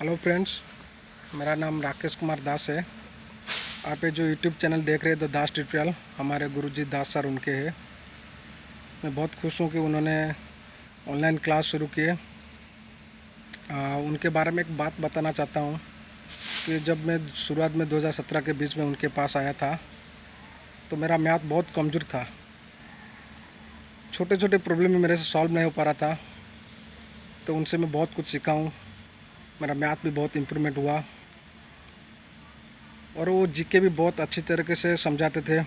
Hello friends, मेरा नाम राकेश कुमार दास है। आप ये जो यूट्यूब चैनल देख रहे हैं द दास ट्यूटोरियल, हमारे गुरुजी दास सर उनके हैं। मैं बहुत खुश हूँ कि उन्होंने ऑनलाइन क्लास शुरू किए। उनके बारे में एक बात बताना चाहता हूँ कि जब मैं शुरुआत में 2017 के बीच में उनके पास आया था तो मेरा मैथ बहुत कमज़ोर था। छोटे छोटे प्रॉब्लम मेरे से सॉल्व नहीं हो पा रहा था, तो उनसे मैं बहुत कुछ सीखा हूँ। मेरा मैथ भी बहुत इम्प्रूवमेंट हुआ और वो जीके भी बहुत अच्छी तरीके से समझाते थे।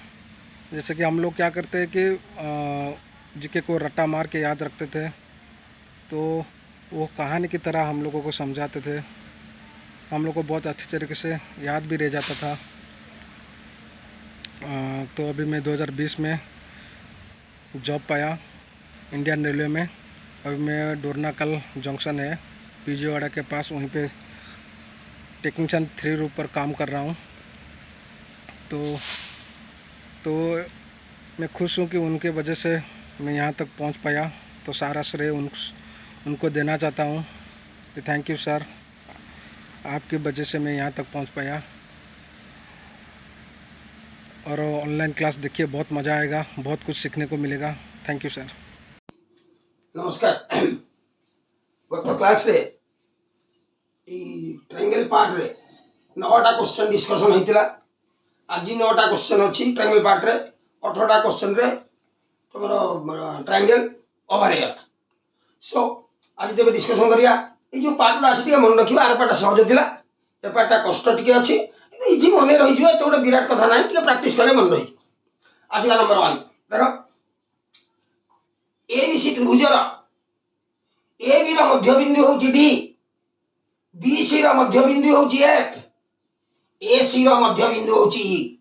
जैसे कि हम लोग क्या करते हैं कि जीके को रट्टा मार के याद रखते थे, तो वो कहानी की तरह हम लोगों को समझाते थे। हम लोग को बहुत अच्छी तरीके से याद भी रह जाता था। तो अभी मैं 2020 में जॉब पाया इंडियन रेलवे में। अभी मैं डोरनाकल जंक्शन है पीजीवाड़ा के पास, वहीं पे टेक्नीशियन 3 रूप पर काम कर रहा हूँ। तो मैं खुश हूँ कि उनके वजह से मैं यहाँ तक पहुँच पाया। तो सारा श्रेय उनको देना चाहता हूँ। थैंक यू सर, आपकी वजह से मैं यहाँ तक पहुँच पाया। और ऑनलाइन क्लास देखिए, बहुत मज़ा आएगा, बहुत कुछ सीखने को मिलेगा। Thank you sir. नमस्कार। गत क्लास रे ट्रायंगल पार्ट रे 9टा क्वेश्चन डिस्कशन होइतिला। आज 9टा क्वेश्चन अछि ट्रायंगल पार्ट रे। 18टा क्वेश्चन रे तमरो ट्रायंगल ओवर हेयर। सो आज देबे डिस्कशन करिया। ए जो पार्टटा अछि के मन रखिबा, आर पार्टटा सहज थिला, ए पार्टटा कष्ट टिके अछि, इजी मने रहि जिवो। एतोडा विराट कथा नाही, टिके प्रैक्टिस करले मन रहि। आसीला नंबर 1 देखो, एबीसी त्रिभुजर ए बी मध्य बिंदु होची डी, बी सी मध्य बिंदु होची एफ, ए सी मध्य बिंदु होची ई।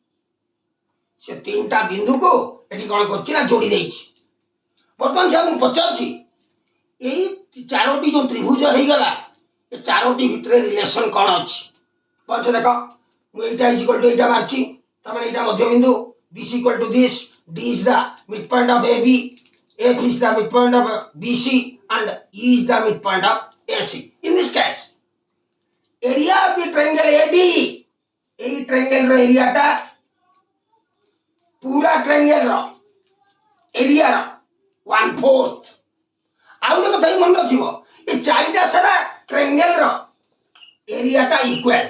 से तीनटा बिंदु को एटी कोन करछि ना जोड़ी देछि। बर्तमान से हम पचारछि एई चारोटी जो त्रिभुज हेई गला, ए चारोटी भितरे रिलेशन कोन अछि। पछ देखो, मु एटा इज इक्वल टू एटा मारछि, त माने एटा मध्य बिंदु, B C equal to this, D is the mid point of A B, F is the midpoint of BC and E is the midpoint of AC. In this case, area of the triangle AD, A triangle रो area टा पूरा triangle रो area रो 1/4। आउ एक कथा मन रखिबो, ए चारिटा सारा triangle रो area टा इक्वल।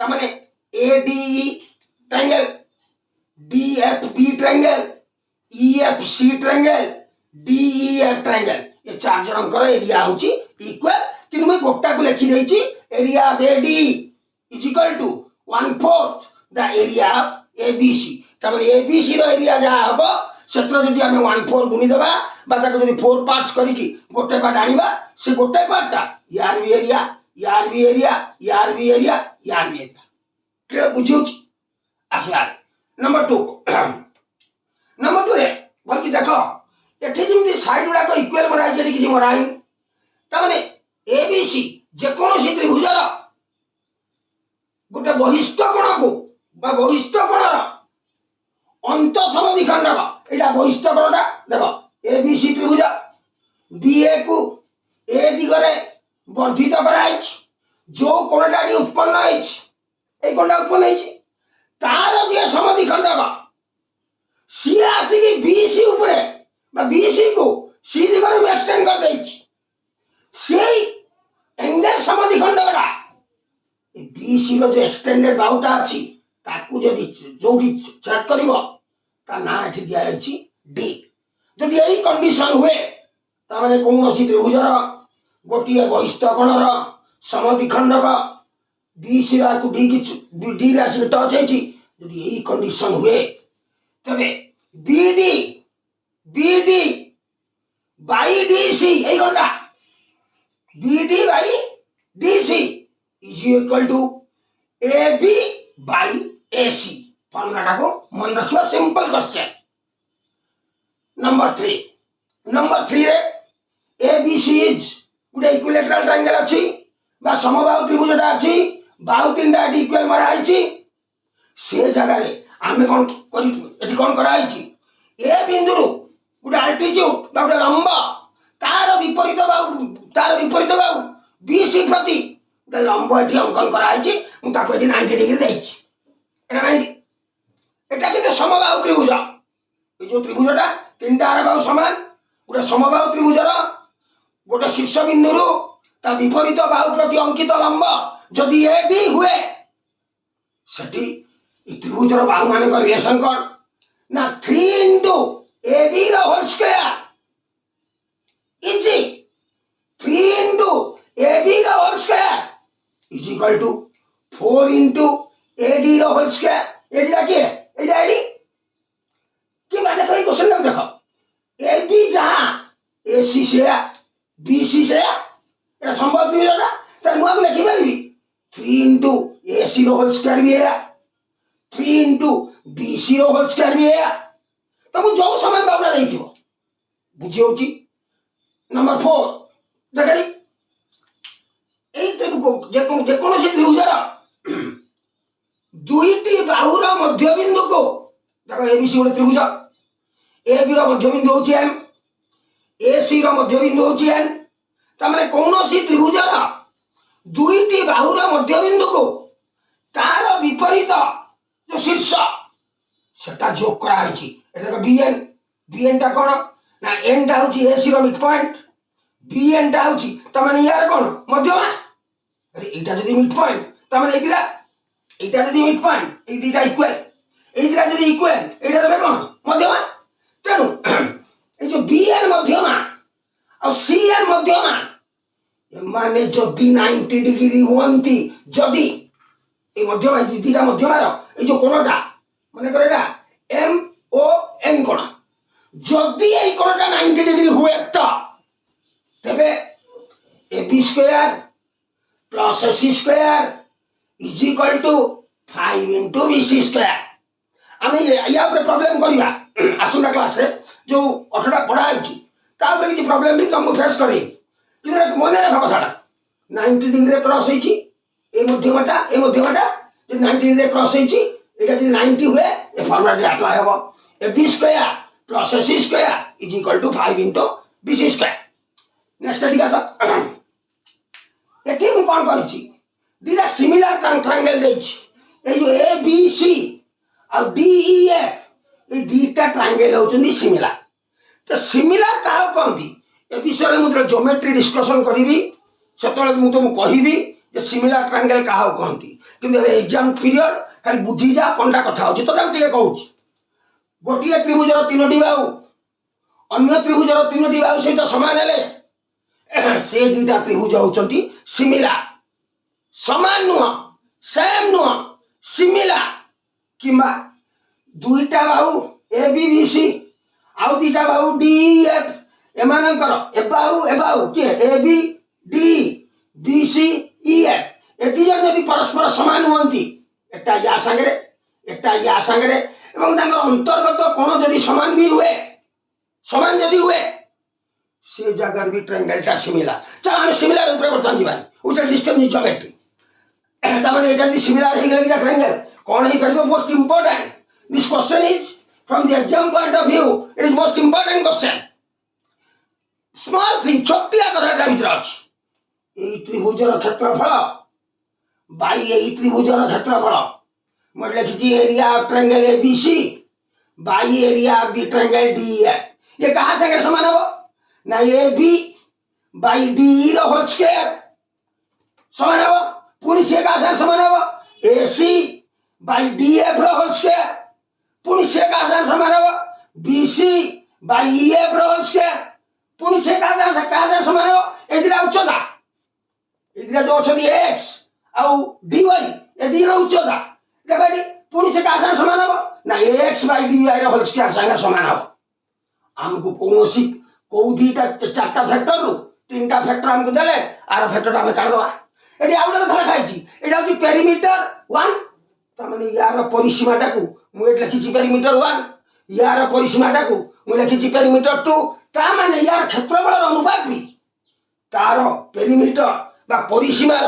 त माने ADE triangle, DFB triangle, EFC triangle, DEF triangle, ये चार जनकर एरिया होची इक्वल। कि मैं गोटा को लिखि देछि, area of AD is equal to 1/4 the area of ABC। त माने ABC रो एरिया जा हबो, सेत्र जदि हमें 1/4 गुनी देबा बा ताको जदि 4 पार्ट्स करी कि गोटे पार्ट आनिबा, से गोटे पार्टटा यार भी एरिया, यार भी एरिया, यार भी एरिया, यार भी एरिया। क्लियर बुझियोछि? आसला नंबर 2 नंबर 2 रे भल कि देखो, एठी जेमि साइड गुडा को इक्वल मराई जेडी किछि मराई। त माने एबीसी जे कोनोसी त्रिभुजर गोटे बहिष्ठ कोण को बा बहिष्ठ कोणर अंत समद्विखंडक, एटा बहिष्ठ कोणटा देखो, एबीसी त्रिभुज बीए को ए दिगरे वर्धित कराइछ। जो कोणटा उत्पन्न होइछ, ए कोणटा उत्पन्न होइछ, तार जे समद्विखंडक सी आसिकी बीसी ऊपर बा बीसी को सी दिगरे में एक्सटेंड कर देछि। सेई एंगल समद्विखंडकटा ए बीसी रो जो एक्सटेंडेड बाहुटा अछि, ताकू जदि जोडी छेद करिवो, ता ना एठी दिया अछि डी। जदि एई कंडीशन हुए, ता माने कोनोसी त्रिभुजर गोटिए बहिष्ठ कोणर समद्विखंडक बीसी रा को डी राशि टच हेछि, जदि एई कंडीशन हुए, तबे बीडी बीडी बाई डीसी, एई कोनटा B D by D C is equal to A B by A C. फॉर्मूलाटा को मन रखिबा, सिंपल क्वेश्चन। नंबर 3 रे एबीसी इज गुडे इक्विलेटरल ट्रायंगल अछि बा समबाहु त्रिभुजटा अछि, बाहु तीनटा इक्वल मरा आइछि। से जगह रे आमे कोन करी, एठी कोन करा आइछि, ए बिंदु गुडे अल्टीट्यूड बा गुडे लंब, तार विपरीत बाहु बीसी प्रति लंब ये अंकन कराई मुझे ये 90 डिग्री देती 90 এটা কিন্তু সমবাহু ত্রিভুজ এই যে ত্রিভুজটা তিনটা আরবাহু সমান গোটে সমবাহু ত্রিভুজর গোটে শীর্ষবিন্দুরু তা বিপরীত বাহু প্রতি অঙ্কিত লম্ব যদি এডি হুয়ে সেটি এই ত্রিভুজর বাহু মানক রিলেশন কোন না 3 ইনটু এবি র whole square is 3 into A B র whole square is equal to 4 into A D র হোল স্কয়ার এডিটা কি এটা এডি কি মানে কই কোশ্চেন দেখো এবি যাহা এসি সে বিসি সে এটা সম্ভব ত্রিভুজটা তার নু আমি লিখি পারিবি 3 ইনটু এসি র হোল স্কয়ার বি এয়া 3 ইনটু বিসি র হোল স্কয়ার বি এয়া তো মু जो সমান বাহুটা দেইथिबो বুঝি হউছি नंबर 4 দেখি এই ত্রিভুজ যে কোন ত্রিভুজর দুইটি বাহুর মধ্যবিন্দু को देखो एबीसी गोटे त्रिभुज এবি র মধ্যবিন্দু হচ্ছে এম এসি র মধ্যবিন্দু হচ্ছে এন তার মানে কৌনসি ত্রিভুজর দুইটি বাহুর মধ্যবিন্দু को তার বিপরীত যে শীর্ষ সেটা যোগ করা হয়েছে এটা দেখো বিএন বিএনটা কোন না এনটা হচ্ছে এসি র মিড পয়েন্ট বিএনটা হচ্ছে তার মানে ইয়ার কোন মধ্যমা আরে এটা যদি মিড পয়েন্ট তার মানে এইটা যদি মিড পয়েন্ট এই দুইটা ইকুয়াল এই দুইটা যদি ইকুয়াল এটা দেবে কোন মধ্যমা তেণু এই যে বি এর মধ্যমা আর সি এর মধ্যমা মানে যদি 90 ডিগ্রি হুয়ন্তি যদি এই মধ্যমা এই দুইটা মধ্যমার এই যে কোণটা মনে করে এটা এম ও এন কোণ যদি এই কোণটা 90 ডিগ্রি হুয়ে তো তবে AB square plus AC square is equal to 5 into BC square আমি ইয়া উপরে প্রবলেম করিবা আসুনা ক্লাসে যে অটোটা পড়া হইছি তারপরে কিছু প্রবলেম भी तुमको फेस करेगी কিন্তু মনে রাখো কথাটা 90 ডিগ্রি ক্রস হইছি এই মধ্যমাটা যে 90 ডিগ্রি ক্রস হইছি এটা যদি 90 हुए এই ফর্মুলাটা অ্যাপ্লাই হবে AB square plus AC square is equal to 5 into BC square next ঠিক আছে এটি আমি কোন করিছি দুইটা সিমিলার ট্রায়াঙ্গেল দেইছি এই যে A B C R D E F এই দুইটা ট্রায়াঙ্গেল হউচন্দি সিমিলার তো সিমিলার কাহ কহନ୍ତି এ বিষয়ে মু জিওমেট্রি ডিসকশন করিবি সেতବେଳେ মু তুমি কহিবি যে সিমিলার ট্রায়াঙ্গেল কাহ কহନ୍ତି কিন্তু এক্সাম পিরিয়ড খালি বুঝি যা কোনটা কথা হচ্ছে তো আমি টিকে কହୁছি গোটিয়ে ত্রিভুজর তিনোটি বাহু অন্য ত্রিভুজর তিনোটি বাহু সহিত সমান হেলে से दुईटा त्रिभुज होचंती सिमिलार समान नुह सेम नुह सिमिलार किंबा दुईटा बाहु ए बी बी सी आउ दुईटा बाहु डी एफ एमानकर ए बाहु के A B D B C E F ए दी जन यदि परस्पर समान हुअंती एटा या संगे एवं तांकर अंतर्गत कोण यदि समान भी हुए समान यदि हुए से जगह भी ट्रायंगलटा सिमिलार चल हम सिमिलार ऊपर बर्तमान जीवानी उसे डिस्कस नहीं ज्योमेट्री तमाने एटा भी सिमिलार हे गेला ट्रायंगल कोन हे परबो most important this question is from the exam point of view it is most important question small thing छोटिया कथाटा भीतर अछि एई त्रिभुजर क्षेत्रफल बाई एई त्रिभुजर क्षेत्रफल मैं लिखिछि area of triangle A B C by area of the triangle D F ये कहां संगे समान हो ना ए बी बाई डी रो होल स्क्वायर समान हो पुनी से का समान हो A C by D F रो होल स्क्वायर पुनी से का समान हो B C by E F रो होल स्क्वायर पुनी से का समान हो एदिरा उच्चता एदिरा जो छदी एक्स आउ डी वाई एदिरा उच्चता देखा पुनी से का समान हो ना एक्स बाई डी वाई रो होल स्क्वायर संगे समान हो हमको कोनोसी कौ दीटा चारटा फैक्टर रु तीनटा फैक्टर हमको देले आर फैक्टर हमें काट दवा एटी आउट कथा लिखाई एटा होची पेरीमीटर 1 त माने यार परिसीमाटा को मु एट लिखिछि पेरीमीटर 1 यार परिसीमाटा को मु लिखिछि पेरीमीटर 2 ता माने यार क्षेत्रफल अनुपात भी तार पेरीमीटर बा परिसीमार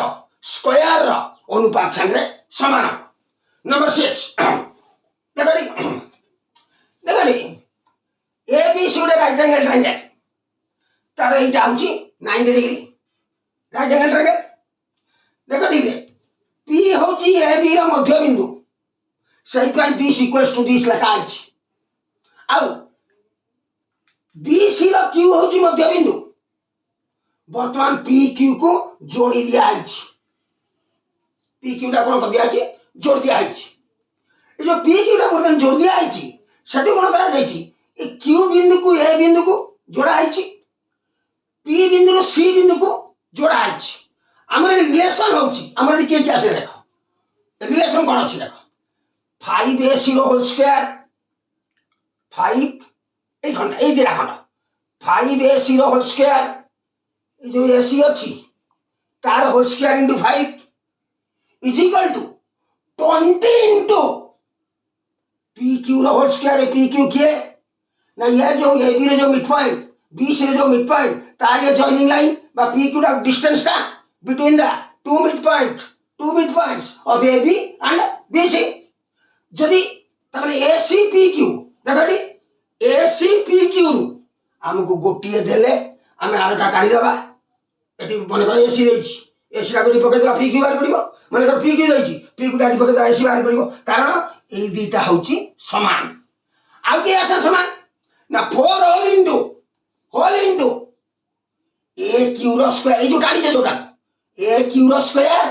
स्क्वायर र अनुपात संगे समान नंबर 6 देखड़ी ए बी सी गोटे राइट एंगल ट्रायंगल तार एटा होची 90 डिग्री राइट एंगल ट्रायंगल देख सठी रे पी होची ए बी रो मध्य बिंदु सही पे दिस इक्वल्स टू दिस लिखा है आउ बी सी रो क्यू होची मध्य बिंदु वर्तमान पी क्यू को जोड़ी दिया है पी क्यू टा कोन कर दिया है जोड़ दिया है ये जो पी क्यू टा वर्तमान जोड़ दिया है सेठी कोन करा जाई ए क्यू बिंदु को ए बिंदु को जोड़ा है पी बिंदु रो सी बिंदु को जोड़ा है हमर रिलेशन होची हमर के क्या से देखो रिलेशन कोन अछि देखो 5ac रो होल स्क्वायर 5 एक घंटा ए दिरा खंड 5ac रो होल स्क्वायर ए जो ac अछि तार whole square into 5 is equal to 20 into pq रो होल स्क्वायर है pq के ना ये जो ए बी रे जो मिड पॉइंट बी सी रे जो मिड पॉइंट तार ये जॉइनिंग लाइन बा pq दा डिस्टेंस ता between the two mid points of A B and B C जदि तमाने ए सी पी क्यू देखडी ए सी पी क्यू हमको गोटिए देले हमें आरटा काढी देबा एटी मने कर ए सी देछि ए सी ला गोटी पके देबा पी क्यू बाहर पड़िबो मने कर पी क्यू देछि पी क्यू डाडी पके देबा ए सी बाहर पड़िबो कारण ए दीटा होछि समान आउ के आसा समान ना 4 होल इनटू ए क्यू रो स्क्वायर ए जो डाडी जे जोटा ए Q rho square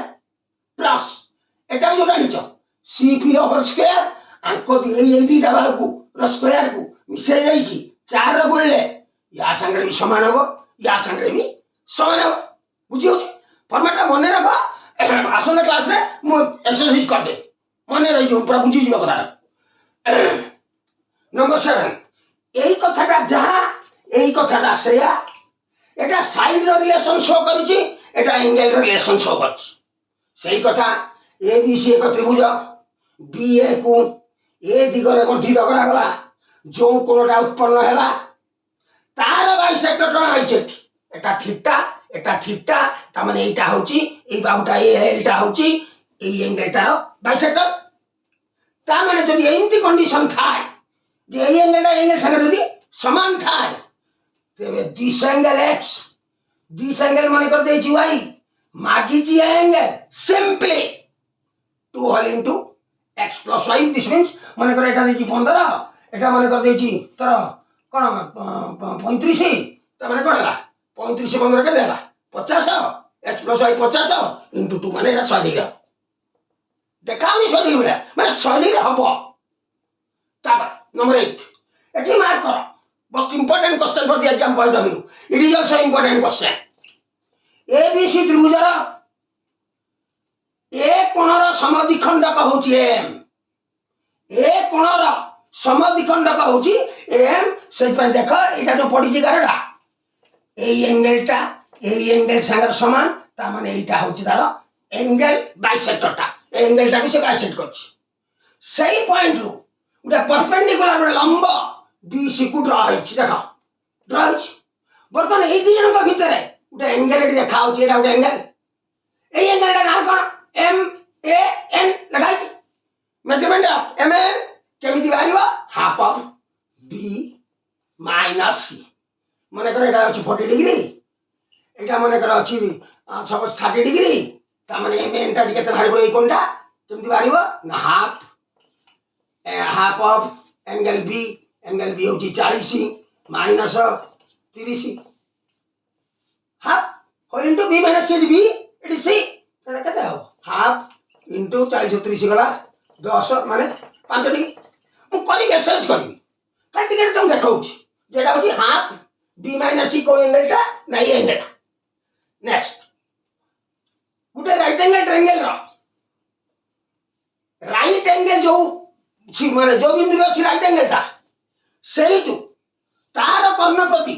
plus iota जो डाडी छ सी पी रो होल स्क्वायर अंको ए दीटा बाहर रो स्क्वायर को मिसे जाई की 4 रो गुणले या संगे भी समान हो या संगे भी समान हो बुझियो फॉर्मेट मने रखो आसने क्लास रे मो एक्सरसाइज कर दे मने रही जो पूरा बुझी जीव कथा नंबर 7 एई कथाटा जहां एई कथाटा सेया एटा साइड रो रिलेशन शो करिछि एटा एंगल रो रिलेशन शो करछि सही कथा ए बी सी एक त्रिभुज बी ए को ए दिगरे गंठी रगड़ा गला जो कोनटा उत्पन्न हैला तार बाइसेक्टर टना आइছে এটা থিটা তা মানে এইটা হচ্ছে এই বাহুটা এই এলটা হচ্ছে এই এঙ্গেলটার বাইসেক্টর তা মানে যদি এইমতি কন্ডিশন থাকে যে এই এঙ্গেলটা এঙ্গেল সঙ্গে যদি সমান থাকে তবে দিস অ্যাঙ্গেল মনে করে দিয়েছি ভাই মাগিছি angle simply 2 whole into x + y this means মনে করে এটা দিয়েছি 15 এটা মনে করে দিয়েছি তোর কোন 35 তা মানে কোন হলা 35 15 के देला 50 x + y 50 इनटू 2 माने 100 डिग्री देखाओनी 100 डिग्री माने 100 डिग्री हबो तापर नंबर 8 एठी मार्क करो most important question for the exam point of view it is also important question A B C त्रिभुजर ए कोणर समद्विखंडक होची एम ए कोणर समद्विखंडक होची एम सेज पे देखो एटा जो पड़ी जे गारडा এই অ্যাঙ্গেলটা এই অ্যাঙ্গেল সঙ্গে সমান তার মানে এইটা হচ্ছে ধরো অ্যাঙ্গেল বাইসেক্টরটা এই অ্যাঙ্গেলটাকে সে বাইসেক্ট করছে সেই পয়েন্টরু ওটা পারপেন্ডিকুলার মানে লম্ব বিসি কু ড্র হইছে দেখো ড্র হইছে বর্তমানে এই দুই জনক ভিতরে ওটা অ্যাঙ্গেল এটি দেখা হচ্ছে এটা ওটা অ্যাঙ্গেল এই অ্যাঙ্গেলটা না কোন এম এ এন লাগাইছে মেজারমেন্ট অফ এম এন কেমিতি বাহিব half of B minus C মনে করো এটা হচ্ছে 40 ডিগ্রি এটা মনে করো হচ্ছে সাপোজ 30 ডিগ্রি তার মানে এম এনটা কেতে বাহার পড়ে এই কোণটা কেমতি বাহারিব না হাফ অফ অ্যাঙ্গেল বি হচ্ছে 40 minus 30 half whole into B minus C B এটি সি এটা কেতে হবে হাফ ইনটু 40 30 গলা 10 মানে 5 ডিগ্রি মু কলি এক্সারসাইজ করবি কাল টিকে তুমি দেখাউছি যেটা হচ্ছে হাফ बी माइनस सी को एंगलटा नहीं एंगल नेक्स्ट गुटे right angle triangle row right angle जो माने जो बिंदु रे अछि राइट एंगलटा सेइटु तार कर्ण प्रति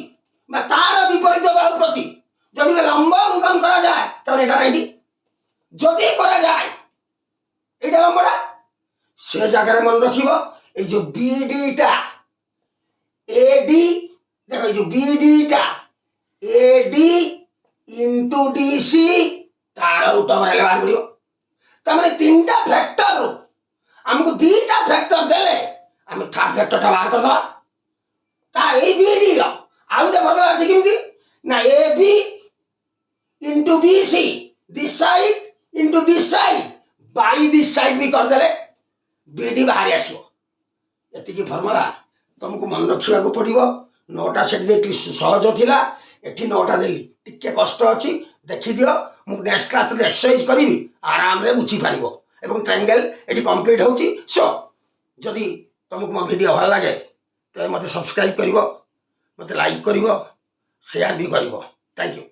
बा तार विपरीत बाहु प्रति जदि लंब अंकन करा जाए तब एटा 90 जदि करा जाए एटा लंबडा से जगह मन रखिबो ए जो बीडी टा एडी देखो जो बीडी टा एडी इनटू डीसी तार रूट माने बाहर पड़ियो त माने तीनटा फैक्टर हमको दीटा फैक्टर देले हम थर्ड फैक्टर टा बाहर कर दबा ता ए बीडी रो आउटे भरला अछि किमती ना AB into BC this side into this side by this side भी करदेले बीडी बाहरी आसो एतिकी फर्मुला तुमको मन रखा पड़ो 9टा सेट देखली सहज थिला एठी 9टा देली टिके कष्ट अछि देखि दियो मु नेक्स्ट क्लास रे एक्सरसाइज करी आराम रे बुझी पारिबो एवं ट्रायंगल एठी कंप्लीट होची सो जदि तुमको मो वीडियो भल लागे तो मते सब्सक्राइब करिवो मते लाइक करिवो शेयर भी करिवो थैंक यू।